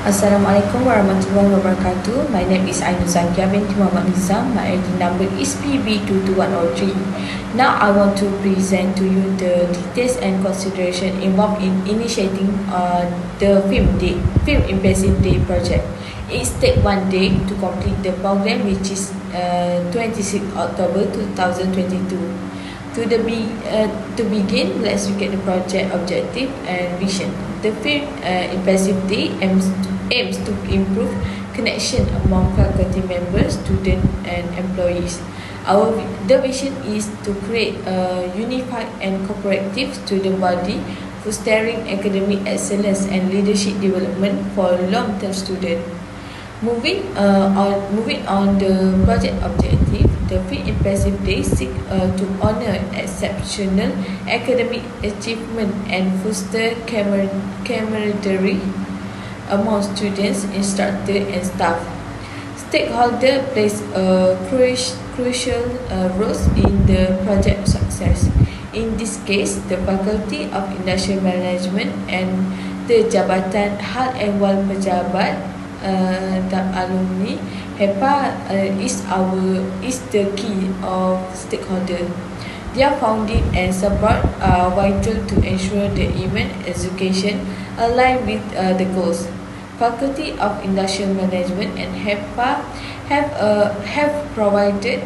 Assalamualaikum warahmatullahi wabarakatuh. My name is Ainul Zakia binti Muhammad Nizam. My ID number is PB22103. Now I want to present to you the details and consideration involved in initiating the Film Impressive Day project. It takes 1 day to complete the program, which is 26 October 2022. To begin, let's look at the project objective and vision. The Film Impressive Day aims to improve connection among faculty members, students, and employees. The vision is to create a unified and cooperative student body, fostering academic excellence and leadership development for long-term students. Moving on the project objective, the Film Impressive Day seeks to honor exceptional academic achievement and foster camaraderie among students, instructors, and staff. Stakeholders plays a crucial role in the project success. In this case, the Faculty of Industrial Management and the Jabatan Hal Ehwal Pejabat dan Alumni HEPA is the key of stakeholder. Their founding and support are vital to ensure the event education align with the goals. Faculty of Industrial Management and HEPA have provided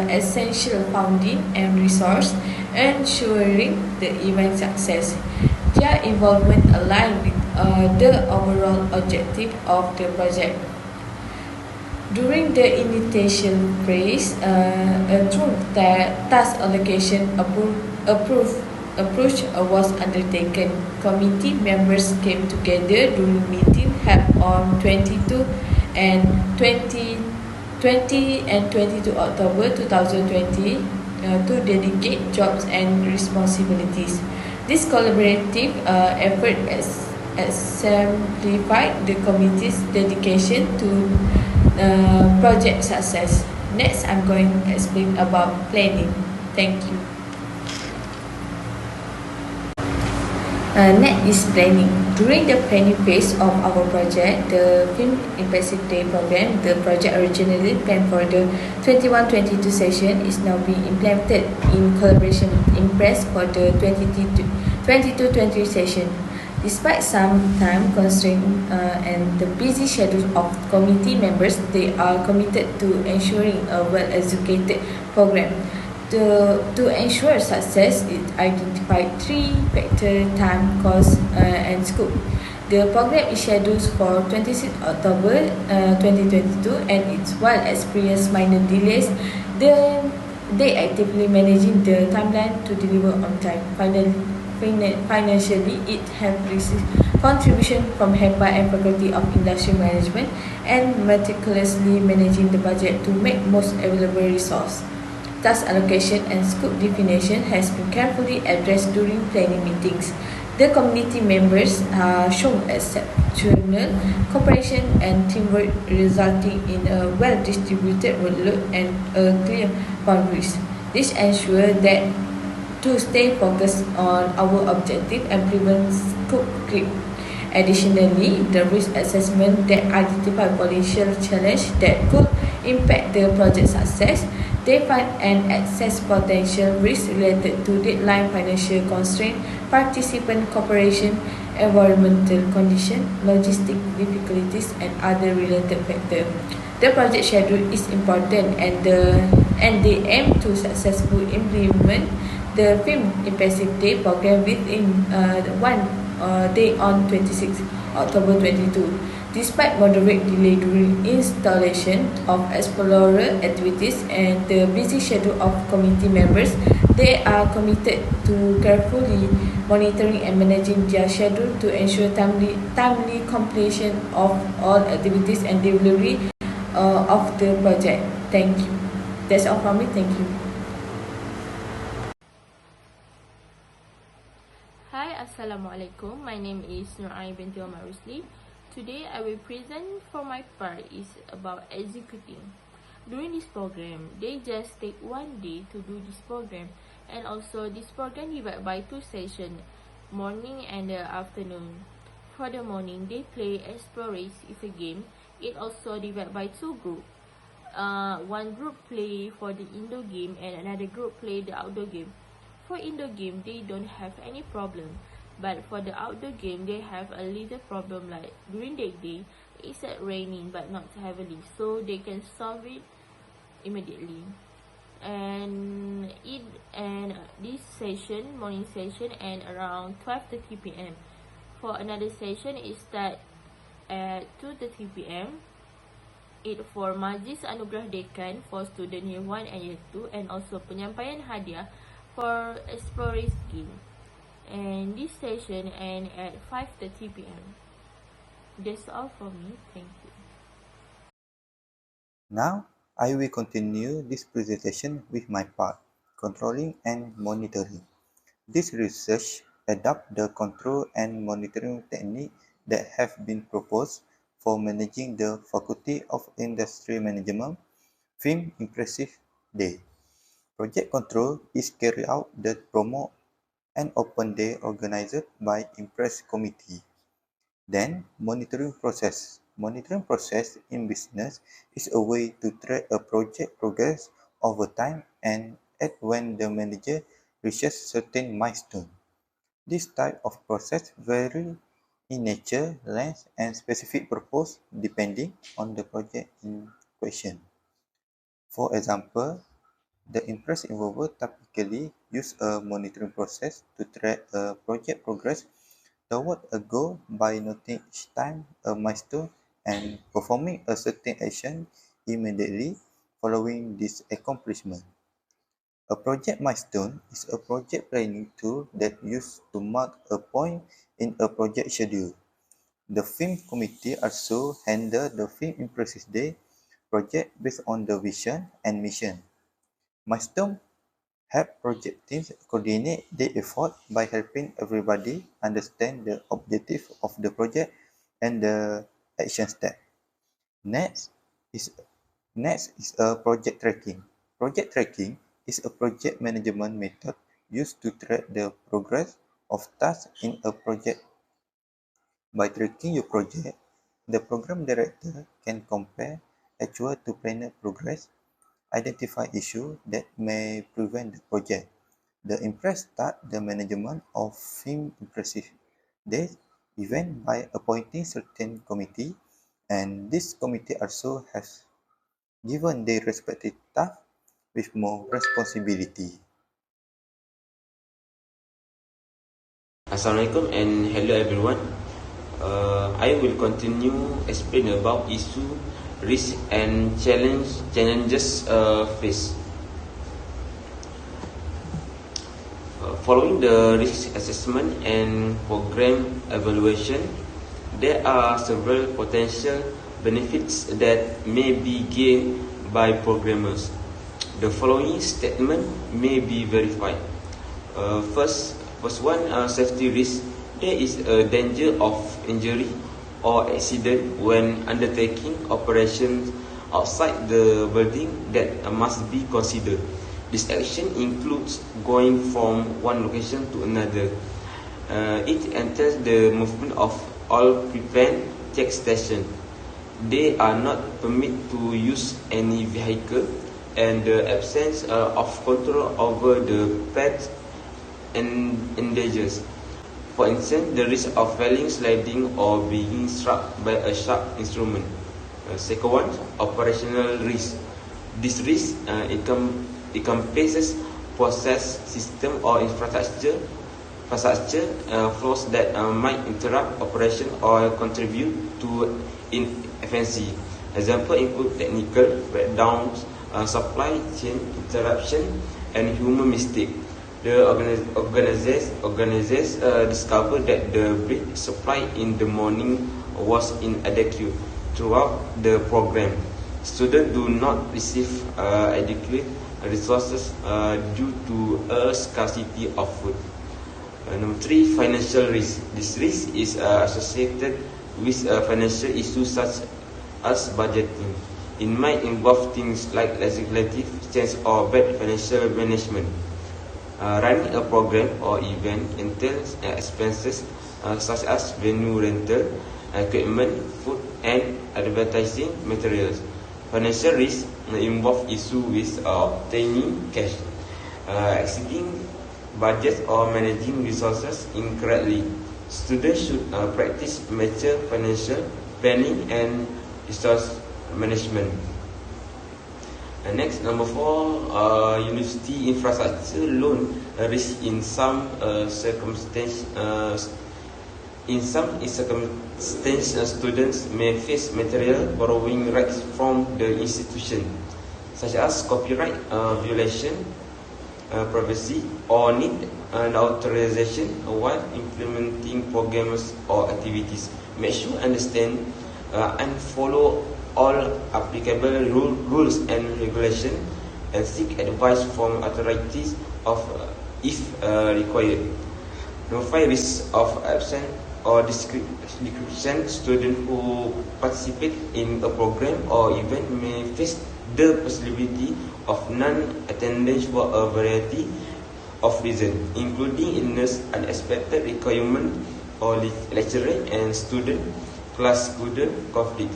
essential funding and resource, ensuring the event success. Their involvement align with the overall objective of the project. During the initial phase, through the task allocation approach was undertaken. Committee members came together during meeting held on 22 and 22 October 2020 to dedicate jobs and responsibilities. This collaborative effort exemplified the committee's dedication to project success. Next, I'm going to explain about planning. Thank you. Next is planning. During the planning phase of our project, the Film Impressive Day program, the project originally planned for the 21-22 session is now being implemented in collaboration with Impress for the 22-23 session. Despite some time constraints and the busy schedule of committee members, they are committed to ensuring a well-executed program. To ensure success, it identified 3 factors: time, cost, and scope. The program is scheduled for 26 October 2022, and while experienced minor delays, they actively managing the timeline to deliver on time. Financially, it has received contribution from HEPA and Faculty of Industrial Management and meticulously managing the budget to make most available resource. Task allocation and scope definition has been carefully addressed during planning meetings. The community members shown exceptional cooperation and teamwork, resulting in a well-distributed workload and clear boundaries. This ensures that to stay focused on our objective and prevent scope creep. Additionally, the risk assessment that identify potential challenges that could impact the project success. They find and assess potential risks related to deadline, financial constraint, participant cooperation, environmental condition, logistic difficulties, and other related factors. The project schedule is important, and they aim to successfully implement the Film Impressive Day program within 1 day on 26 October 2022. Despite moderate delay during installation of explorer activities and the busy schedule of committee members, they are committed to carefully monitoring and managing their schedule to ensure timely completion of all activities and delivery of the project. Thank you. That's all from me. Thank you. Hi, Assalamualaikum. My name is Nurai binti Omar Rusli. Today I will present for my part is about executing. During this program, they just take 1 day to do this program, and also this program divided by 2 sessions, morning and the afternoon. For the morning, they play Explorers. It's a game. It also divided by two groups. One group play for the indoor game and another group play the outdoor game. For indoor game, they don't have any problem, but for the outdoor game, they have a little problem. Like during that day, it's raining but not heavily, so they can solve it immediately. And this session, morning session, and around 12:30 p.m. For another session, it start at 2:30 p.m. It for Majlis Anugerah Dekan for student year 1 and year 2, and also penyampaian hadiah for Explorers game. And this session end at 5:30 p.m. That's all for me. Thank you. Now, I will continue this presentation with my part, controlling and monitoring. This research adapts the control and monitoring technique that have been proposed for managing the Faculty of Industry Management Film Impressive Day. Project control is carried out that promote an open day organized by Impress Committee. Then, monitoring process. Monitoring process in business is a way to track a project progress over time and act when the manager reaches certain milestone. This type of process vary in nature, length, and specific purpose depending on the project in question. For example, the Impress involver typically use a monitoring process to track a project progress toward a goal by noting each time a milestone and performing a certain action immediately following this accomplishment. A project milestone is a project planning tool that used to mark a point in a project schedule. The film committee also handle the Film Impressive Day project based on the vision and mission. Milestone help project teams coordinate their effort by helping everybody understand the objective of the project and the action step. Next is a project tracking. Project tracking is a project management method used to track the progress of tasks in a project. By tracking your project, the program director can compare actual to planned progress, identify issues that may prevent the project. The Impress start the management of Film Impressive Days event by appointing certain committee, and this committee also has given their respective staff with more responsibility. Assalamualaikum and hello everyone. I will continue explain about issue, risk and challenges faced. Following the risk assessment and program evaluation, there are several potential benefits that may be gained by programmers. The following statement may be verified. First one, safety risk. There is a danger of injury or accident when undertaking operations outside the building that must be considered. This action includes going from one location to another. It entails the movement of all prepaid check stations. They are not permitted to use any vehicle, and the absence of control over the path endangers. For instance, the risk of falling, sliding, or being struck by a sharp instrument. Second one, operational risk. This risk encompasses process, system, or infrastructure flaws that might interrupt operation or contribute to inefficiency. Example include technical breakdowns, supply chain interruption, and human mistake. The organizers discovered that the bread supply in the morning was inadequate throughout the program. Students do not receive adequate resources due to a scarcity of food. Number 3, financial risk. This risk is associated with financial issues such as budgeting. It might involve things like legislative change or bad financial management. Running a program or event entails expenses such as venue rental, equipment, food, and advertising materials. Financial risk involve issue with obtaining cash, exceeding budget, or managing resources incorrectly. Students should practice mature financial planning and resource management. Next, number 4, university infrastructure loan risk in some circumstances. In some circumstances, students may face material borrowing rights from the institution, such as copyright violation, privacy, or need an authorization while implementing programs or activities. Make sure understand and follow all applicable rules and regulations, and seek advice from authorities if required. Number 5, risk of absence or discrimination. Students who participate in a program or event may face the possibility of non-attendance for a variety of reasons, including illness, unexpected requirement, or lecturer and student class schedule conflict.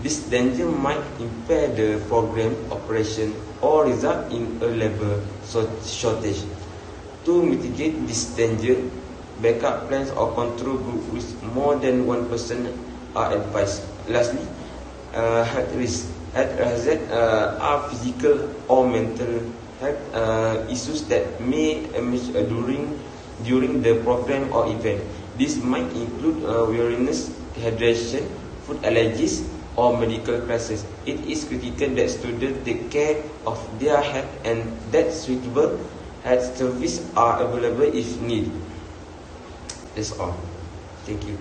This danger might impair the program operation or result in a labor shortage. To mitigate this danger, backup plans or control group with more than one person are advised. Lastly, health risk. Health hazards are physical or mental health issues that may emerge during the program or event. This might include weariness, dehydration, food allergies, or medical crisis. It is critical that students take care of their health and that suitable health services are available if needed. That's all. Thank you.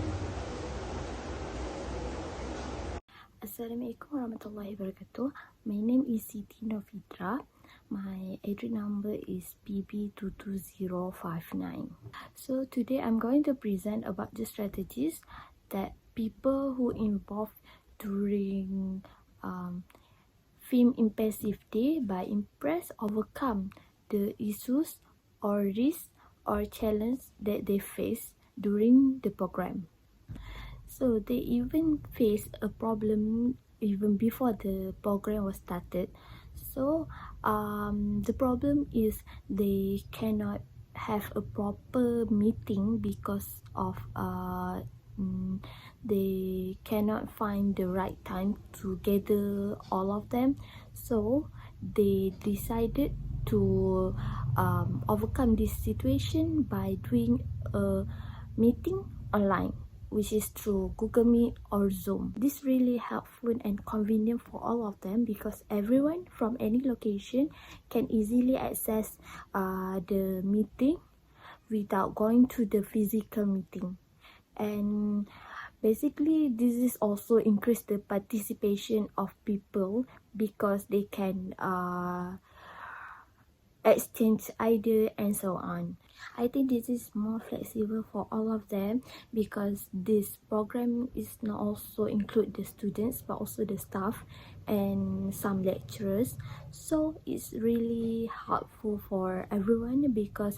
Assalamualaikum warahmatullahi wabarakatuh. My name is Siti Novitra. My entry number is BB22059. So today I'm going to present about the strategies that people who involved during Film Impassive Day by Impress overcome the issues or risks or challenge that they face during the program. So they even face a problem even before the program was started. So the problem is they cannot have a proper meeting because of they cannot find the right time to gather all of them. So they decided to overcome this situation by doing a meeting online, which is through Google Meet or Zoom. This really helpful and convenient for all of them because everyone from any location can easily access the meeting without going to the physical meeting. And basically this is also increase the participation of people because they can exchange ideas and so on. I think this is more flexible for all of them because this program is not also include the students but also the staff and some lecturers. So it's really helpful for everyone because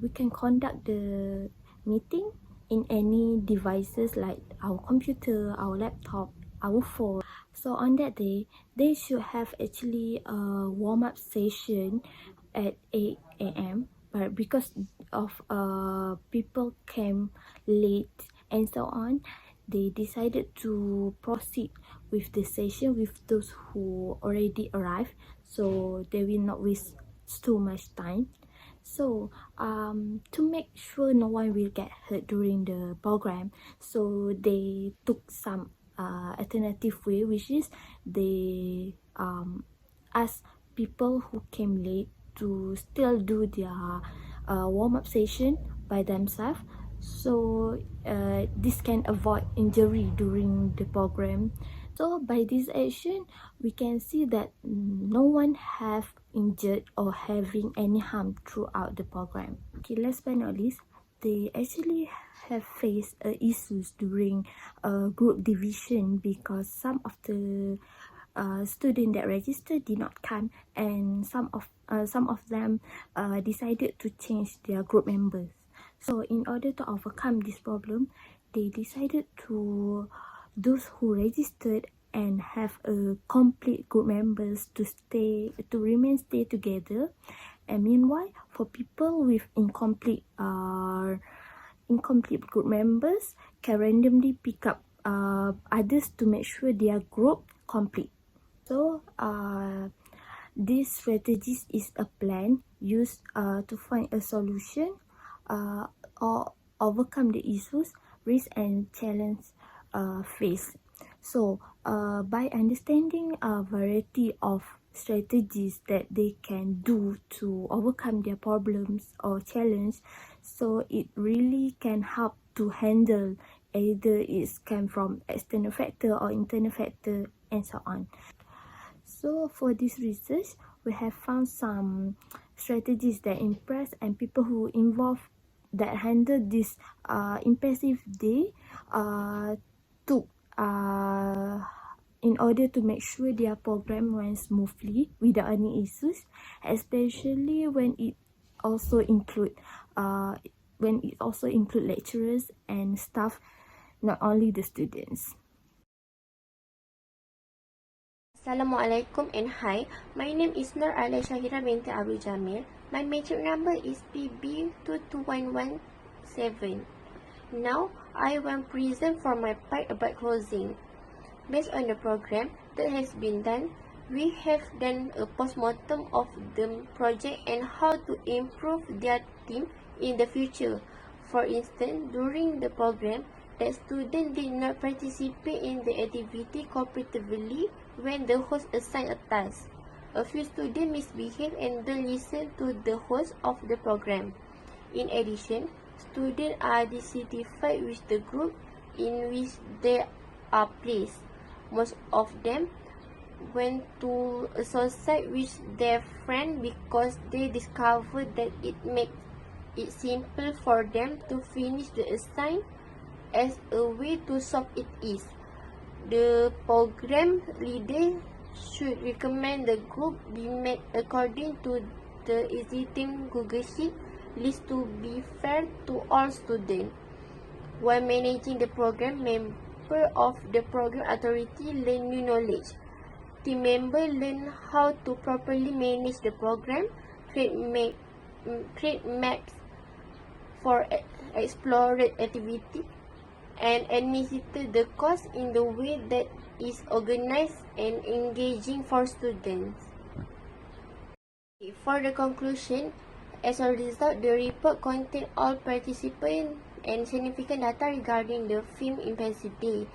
we can conduct the meeting in any devices like our computer, our laptop, our phone. So on that day, they should have actually a warm-up session at 8 a.m. But because of people came late and so on, they decided to proceed with the session with those who already arrived, so they will not waste too much time. So to make sure no one will get hurt during the program, so they took some alternative way, which is they ask people who came late to still do their warm-up session by themselves, so this can avoid injury during the program. So by this action, we can see that no one have injured or having any harm throughout the program. Okay, last but not least, they actually have faced issues during group division because some of the students that registered did not come, and some of them decided to change their group members. So in order to overcome this problem, they decided to those who registered and have a complete group members to remain stay together, and meanwhile for people with incomplete group members can randomly pick up others to make sure their group complete. So this strategies is a plan used to find a solution or overcome the issues, risks and challenges faced. So by understanding a variety of strategies that they can do to overcome their problems or challenge, so it really can help to handle either it came from external factor or internal factor and so on. So for this research, we have found some strategies that impress and people who involved that handle this impressive day took in order to make sure their program went smoothly without any issues, especially when it also include lecturers and staff, not only the students. Assalamualaikum and hi, my name is Nur Ala Shahira binti Abu Jamil. My matric number is PB22117. Now, I will present for my part about closing. Based on the program that has been done, we have done a postmortem of the project and how to improve their team in the future. For instance, during the program, that student did not participate in the activity cooperatively when the host assigned a task. A few students misbehaved and don't listen to the host of the program. In addition, students are dissatisfied with the group in which they are placed. Most of them went to associate with their friend because they discovered that it makes it simple for them to finish the assignment as a way to solve it is. The program leader should recommend the group be made according to the existing Google Sheet list to be fair to all students. While managing the program, members of the program authority learn new knowledge. Team members learn how to properly manage the program, create maps for explored activity, and administer the course in the way that is organized and engaging for students. For the conclusion, as a result, the report contains all participants and significant data regarding the theme Impulsive Day.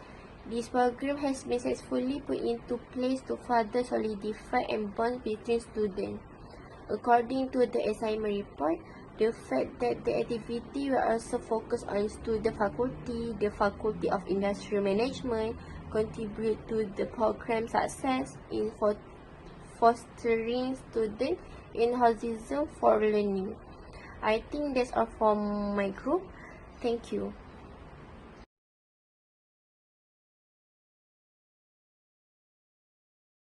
This program has been successfully put into place to further solidify and bond between students. According to the assignment report, the fact that the activity will also focus on student faculty, the Faculty of Industrial Management, contribute to the program success in fostering student enthusiasm for learning. I think that's all from my group. Thank you.